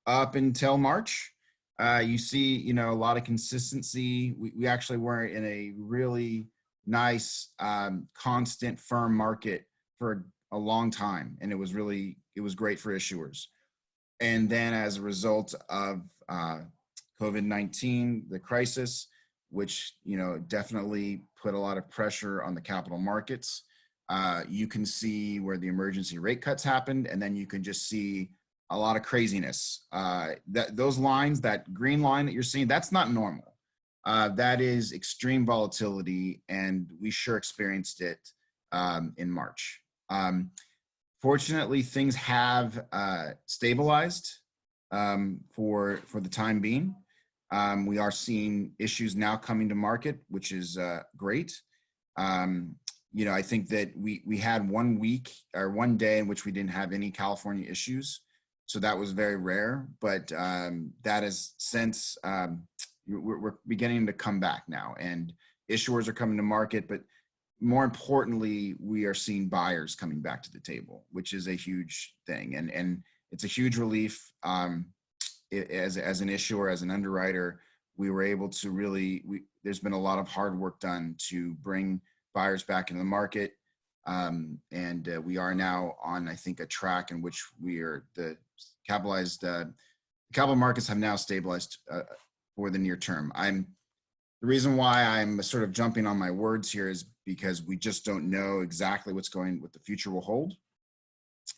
up until March. You see, you know, a lot of consistency. We actually were in a really nice, constant, firm market for a long time, and it was great for issuers. And then as a result of COVID-19, the crisis, which, you know, definitely put a lot of pressure on the capital markets. You can see where the emergency rate cuts happened, and then you can just see a lot of craziness. Those lines, that green line that you're seeing, that's not normal. That is extreme volatility, and we sure experienced it in March. Fortunately, things have stabilized for the time being. We are seeing issues now coming to market, which is great. You know, I think that we had 1 week or 1 day in which we didn't have any California issues. So that was very rare, but that is since we're beginning to come back now, and issuers are coming to market, but more importantly, we are seeing buyers coming back to the table, which is a huge thing. And it's a huge relief. As an issuer, as an underwriter, we were able to really, there's been a lot of hard work done to bring buyers back into the market. And we are now on, I think, a track in which we are the capital markets have now stabilized for the near term. The reason why I'm sort of jumping on my words here is because we just don't know exactly what the future will hold.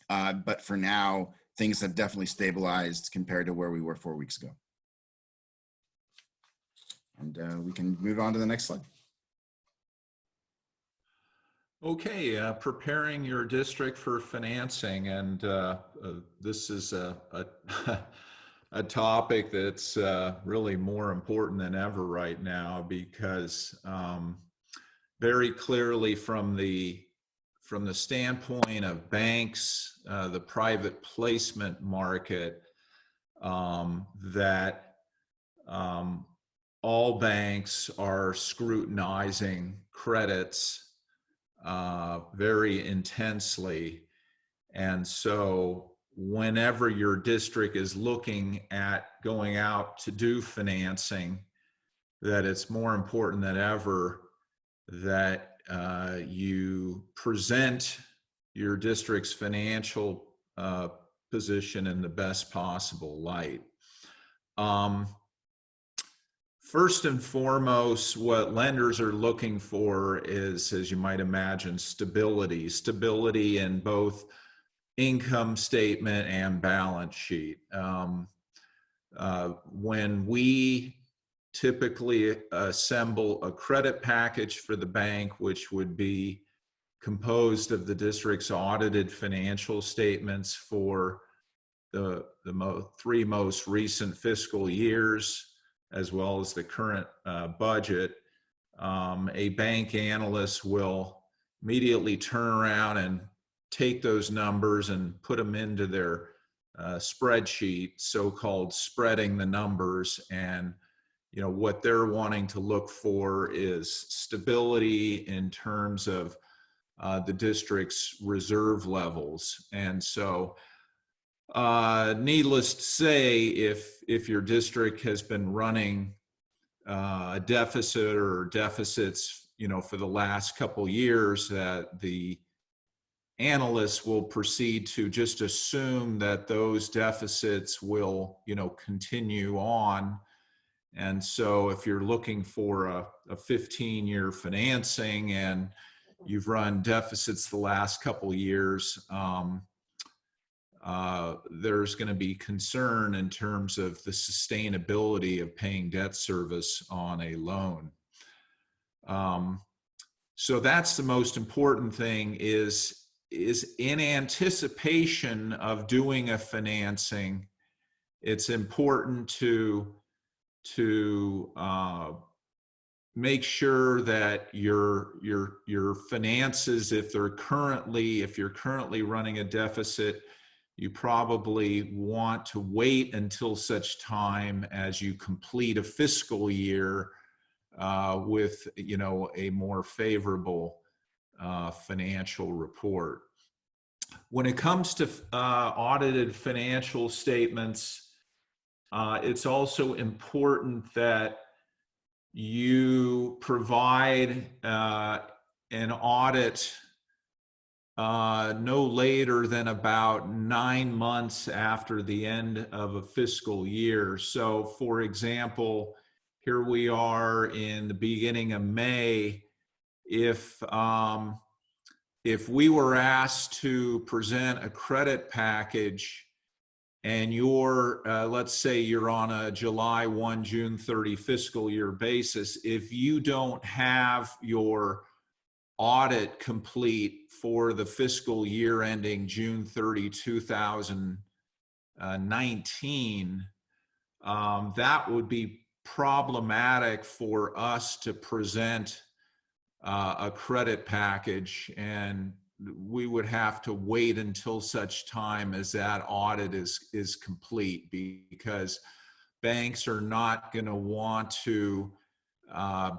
But for now, things have definitely stabilized compared to where we were 4 weeks ago. And we can move on to the next slide. Okay, preparing your district for financing, and this is a topic that's really more important than ever right now, because very clearly from the standpoint of banks, the private placement market, that all banks are scrutinizing credits very intensely. And so whenever your district is looking at going out to do financing, that it's more important than ever that you present your district's financial position in the best possible light. First and foremost, what lenders are looking for is, as you might imagine, stability in both income statement and balance sheet. When we typically assemble a credit package for the bank, which would be composed of the district's audited financial statements for the three most recent fiscal years, as well as the current budget, a bank analyst will immediately turn around and take those numbers and put them into their spreadsheet, so-called spreading the numbers. And you know, what they're wanting to look for is stability in terms of the district's reserve levels. And so needless to say, if your district has been running a deficit or deficits, you know, for the last couple years, that the analysts will proceed to just assume that those deficits will, you know, continue on. And so if you're looking for a 15-year financing and you've run deficits the last couple years, there's going to be concern in terms of the sustainability of paying debt service on a loan. So that's the most important thing, is in anticipation of doing a financing, it's important to make sure that your finances, if you're currently running a deficit, you probably want to wait until such time as you complete a fiscal year with, you know, a more favorable financial report. When it comes to audited financial statements, it's also important that you provide an audit no later than about 9 months after the end of a fiscal year. So, for example, here we are in the beginning of May. If we were asked to present a credit package and you're, let's say you're on a July 1, June 30 fiscal year basis, if you don't have your audit complete for the fiscal year ending June 30, 2019, that would be problematic for us to present a credit package, and we would have to wait until such time as that audit is complete, because banks are not going to want to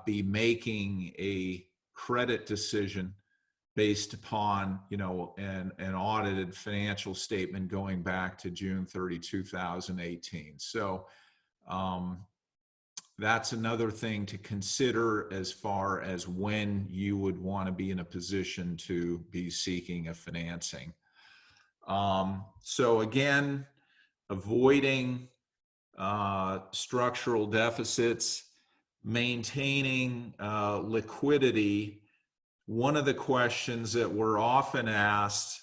be making a credit decision based upon, you know, an audited financial statement going back to June 30, 2018. So that's another thing to consider as far as when you would want to be in a position to be seeking a financing. So again, avoiding structural deficits, maintaining liquidity. One of the questions that we're often asked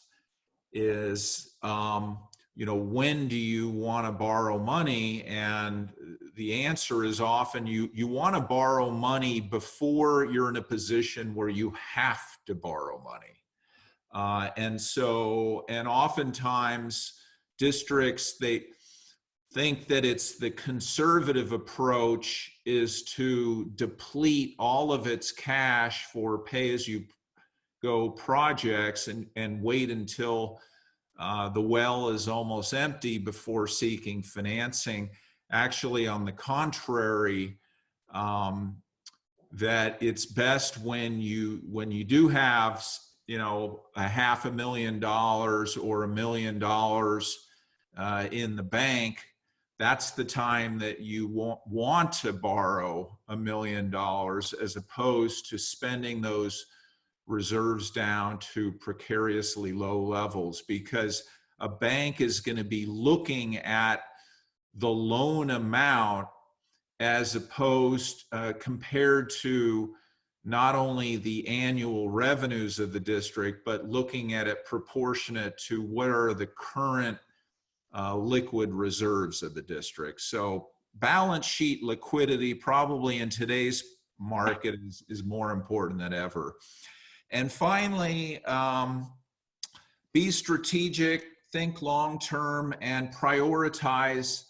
is, you know, when do you want to borrow money? And the answer is often you want to borrow money before you're in a position where you have to borrow money. And oftentimes districts, they think that it's the conservative approach is to deplete all of its cash for pay-as-you-go projects and wait until the well is almost empty before seeking financing. Actually, on the contrary, that it's best when you do have, you know, $500,000 or $1 million in the bank. That's the time that you want to borrow $1 million, as opposed to spending those reserves down to precariously low levels, because a bank is going to be looking at the loan amount as opposed compared to not only the annual revenues of the district, but looking at it proportionate to what are the current liquid reserves of the district. So balance sheet liquidity probably in today's market is more important than ever. And finally, be strategic, think long-term, and prioritize,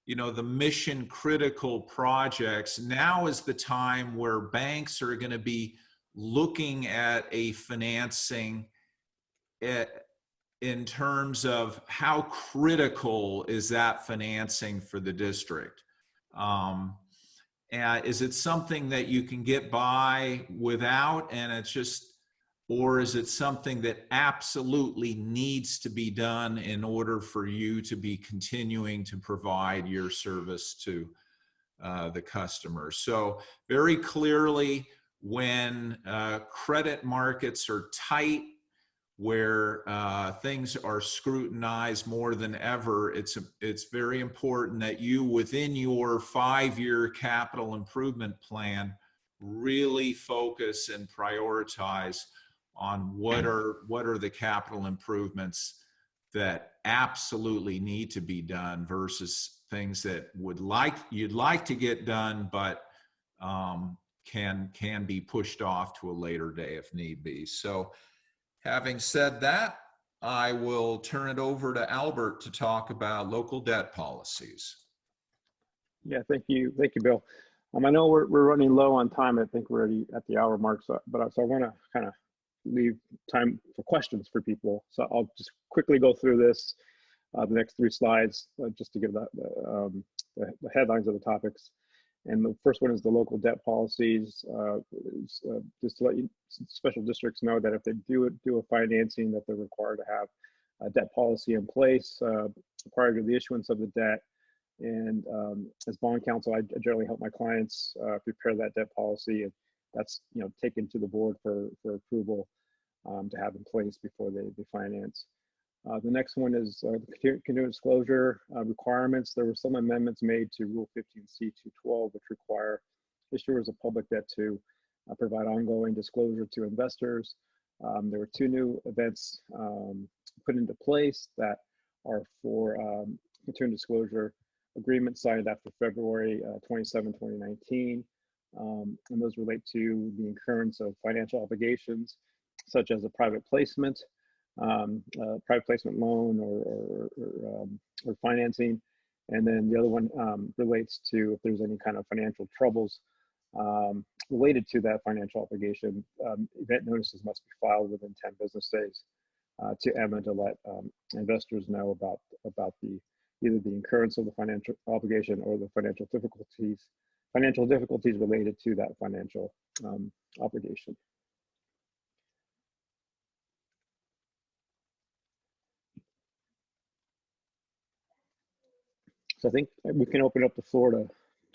you know, the mission critical projects. Now is the time where banks are going to be looking at a financing in terms of how critical is that financing for the district. And is it something that you can get by without, and it's just, or is it something that absolutely needs to be done in order for you to be continuing to provide your service to the customer? So very clearly, when credit markets are tight, where things are scrutinized more than ever, it's very important that you, within your 5-year capital improvement plan, really focus and prioritize on what are the capital improvements that absolutely need to be done versus things that you'd like to get done, but can be pushed off to a later day if need be. So having said that, I will turn it over to Albert to talk about local debt policies. Yeah, thank you, Bill. I know we're running low on time. I think we're already at the hour mark, so I want to kind of leave time for questions for people. So I'll just quickly go through this, the next 3 slides, just to give the headlines of the topics. And the first one is the local debt policies. Just to let you special districts know that if they do a financing, that they're required to have a debt policy in place prior to the issuance of the debt. And as bond counsel, I generally help my clients prepare that debt policy, and that's taken to the board for approval to have in place before they finance. The next one is the continuous disclosure requirements. There were some amendments made to Rule 15C-212, which require issuers of public debt to provide ongoing disclosure to investors. There were 2 new events put into place that are for continuous disclosure agreements signed after February 27, 2019. And those relate to the incurrence of financial obligations, such as a private placement loan or financing. And then the other one relates to if there's any kind of financial troubles related to that financial obligation. Event notices must be filed within 10 business days to EMMA to let investors know about either the incurrence of the financial obligation or the financial difficulties related to that financial obligation. So I think we can open up the floor to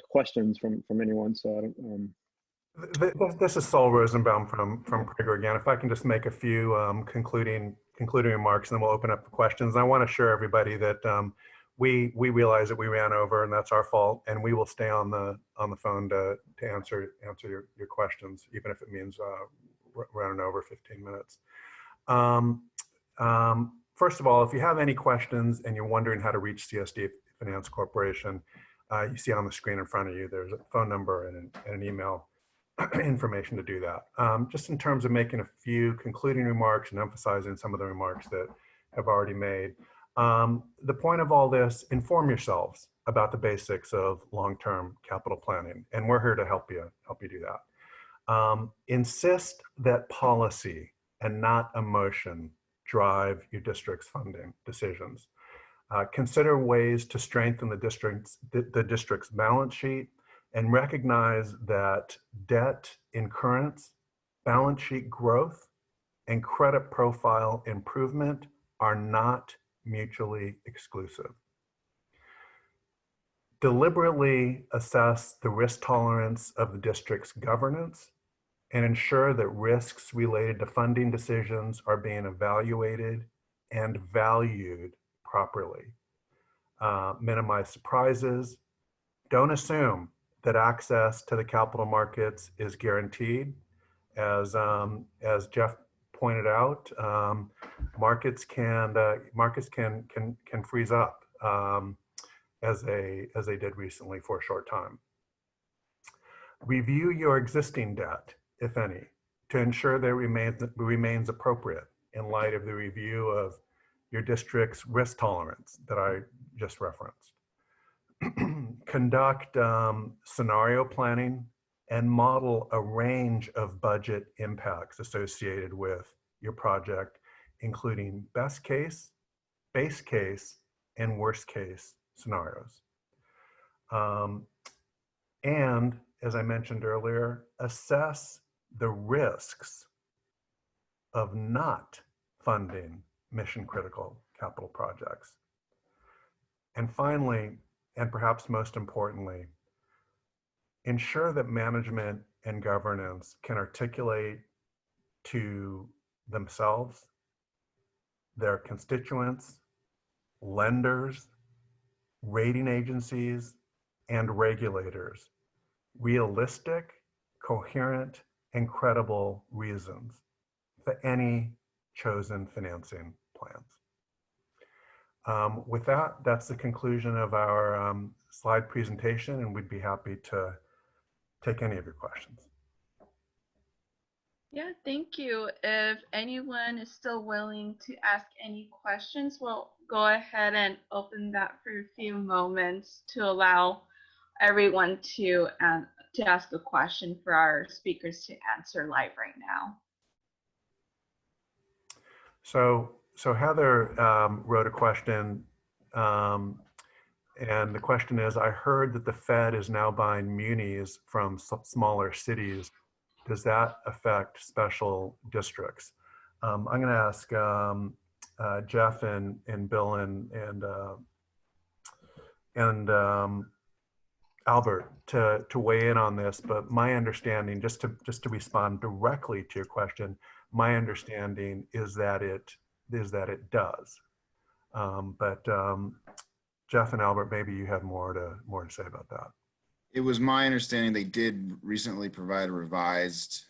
questions from anyone. So I don't. This is Saul Rosenbaum from Prager again. If I can just make a few concluding remarks, and then we'll open up for questions. And I want to assure everybody that we realize that we ran over, and that's our fault. And we will stay on the phone to answer your questions, even if it means running over 15 minutes. First of all, if you have any questions and you're wondering how to reach CSD Finance Corporation, you see on the screen in front of you, there's a phone number and an email information to do that. Just in terms of making a few concluding remarks and emphasizing some of the remarks that have already made. The point of all this, inform yourselves about the basics of long-term capital planning, and we're here to help you do that. Insist that policy and not emotion drive your district's funding decisions. Consider ways to strengthen the district's balance sheet, and recognize that debt incurrence, balance sheet growth, and credit profile improvement are not mutually exclusive. Deliberately assess the risk tolerance of the district's governance and ensure that risks related to funding decisions are being evaluated and valued properly. Minimize surprises. Don't assume that access to the capital markets is guaranteed. As Jeff pointed out, markets can freeze up as they did recently for a short time. Review your existing debt, if any, to ensure that it remains appropriate in light of the review of your district's risk tolerance that I just referenced. Conduct scenario planning and model a range of budget impacts associated with your project, including best case, base case, and worst case scenarios. And as I mentioned earlier, assess the risks of not funding mission critical capital projects. And finally, and perhaps most importantly, ensure that management and governance can articulate to themselves, their constituents, lenders, rating agencies, and regulators realistic, coherent, and credible reasons for any chosen financing plans. With that, that's the conclusion of our slide presentation, and we'd be happy to take any of your questions. Yeah, thank you. If anyone is still willing to ask any questions, we'll go ahead and open that for a few moments to allow everyone to ask a question for our speakers to answer live right now. So Heather wrote a question. And the question is, I heard that the Fed is now buying munis from smaller cities. Does that affect special districts? I'm going to ask Jeff and Bill and Albert to weigh in on this. But my understanding, just to respond directly to your question, my understanding is that it does. Jeff and Albert, maybe you have more to say about that. It was my understanding they did recently provide revised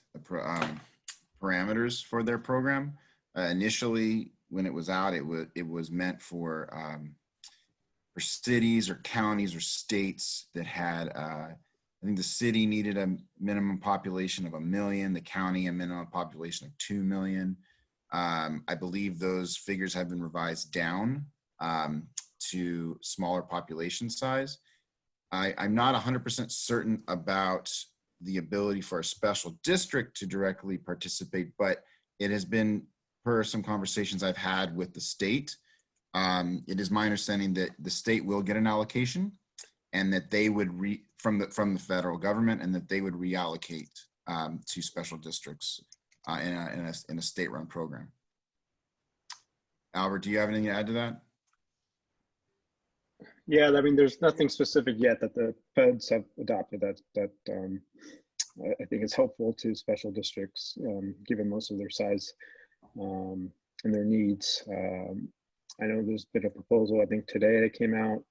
parameters for their program. Initially, when it was out, it was meant for cities or counties or states that had, I think the city needed a minimum population of 1 million, the county a minimum population of 2 million. I believe those figures have been revised down to smaller population size. I'm not 100% certain about the ability for a special district to directly participate, but it has been, per some conversations I've had with the state, it is my understanding that the state will get an allocation and that they would from the federal government, and that they would reallocate to special districts in a state-run program. Albert, do you have anything to add to that? Yeah, I mean, there's nothing specific yet that the feds have adopted that I think is helpful to special districts, given most of their size and their needs. I know there's been a proposal, I think today, that came out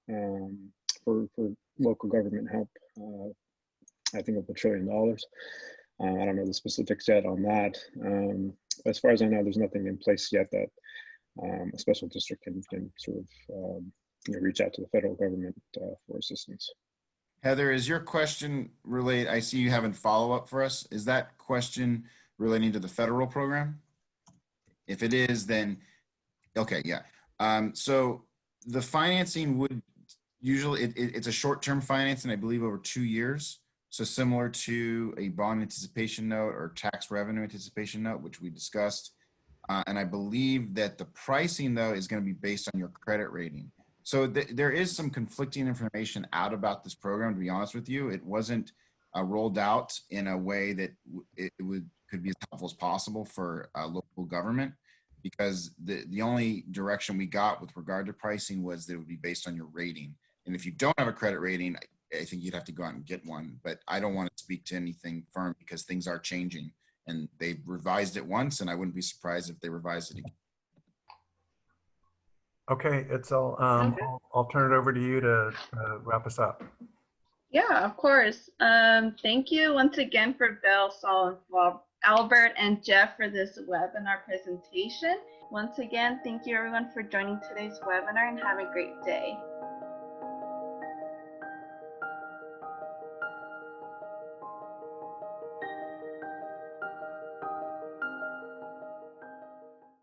for local government help, I think of $1 trillion. I don't know the specifics yet on that. As far as I know, there's nothing in place yet that a special district can sort of reach out to the federal government for assistance. Heather, is your question related? I see you having follow-up for us. Is that question relating to the federal program? If it is, then okay, yeah. So the financing would usually, it's a short-term financing, I believe over 2 years. So similar to a bond anticipation note or tax revenue anticipation note, which we discussed. And I believe that the pricing, though, is going to be based on your credit rating. So there is some conflicting information out about this program, to be honest with you. It wasn't rolled out in a way that could be as helpful as possible for local government, because the only direction we got with regard to pricing was that it would be based on your rating. And if you don't have a credit rating, I think you'd have to go out and get one. But I don't want to speak to anything firm because things are changing. And they revised it once, and I wouldn't be surprised if they revised it again. Okay, Itzel, I'll turn it over to you to wrap us up. Yeah, of course. Thank you once again for Bill, Saul, Albert, and Jeff for this webinar presentation. Once again, thank you everyone for joining today's webinar, and have a great day.